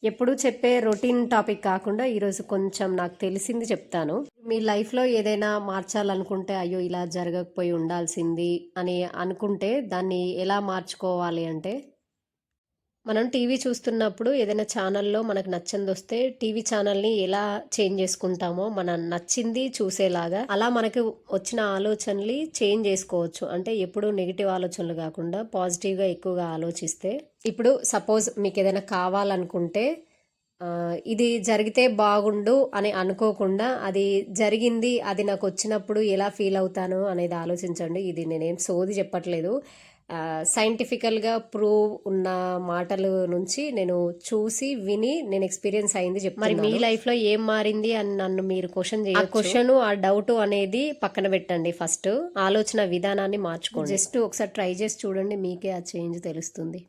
ఎప్పుడూ చెప్పే routine topic కాకుండా ఈరోజు కొంచెం నాకు తెలిసింది చెప్తాను. మీ లైఫ్‌లో ఏదైనా మార్చాలనుకుంటే, అయ్యో! ఇలా జరగకపోయి ఉండాల్సింది అని అనుకుంటే దాన్ని ఎలా మార్చుకోవాలి అంటే, మనం టీవీ చూస్తున్నప్పుడు ఏదైనా ఛానల్‌లో మనకు నచ్చనిదొస్తే టీవీ ఛానల్‌ని ఎలా చేంజ్ చేసుకుంటామో, మనం నచ్చింది చూసేలాగా అలా మనకు వచ్చిన ఆలోచనలు చేంజ్ చేసుకోవచ్చు. అంటే ఎప్పుడూ నెగెటివ్ ఆలోచనలు గాకుండా పాజిటివ్‌గా ఎక్కువగా ఆలోచిస్తే ఇప్పుడు సపోజ్ మీకేదైనా కావాలనుకుంటే ఇది జరిగితే బాగుండు అని అనుకోకుండా అది జరిగింది, అది నాకొచ్చినప్పుడు ఎలా ఫీల్ అవుతాను అనేది ఆలోచించండి. ఇది నేనేం సోది చెప్పట్లేదు. సైంటిఫికల్‌గా ప్రూవ్ ఉన్న మాటలు నుంచి నేను చూసి, విని నేను ఎక్స్‌పీరియన్స్ అయింది చెప్తున్నాను. మరి మీ లైఫ్‌లో ఏం మారింది అని నన్ను మీరు క్వెషన్ చేయొచ్చు. ఆ క్వెషను, ఆ డౌటు అనేది పక్కన పెట్టండి ఫస్ట్. ఆలోచన విధానాన్ని మార్చుకోండి. జస్ట్ ఒకసారి ట్రై చేసి చూడండి. మీకే ఆ చేంజ్ తెలుస్తుంది.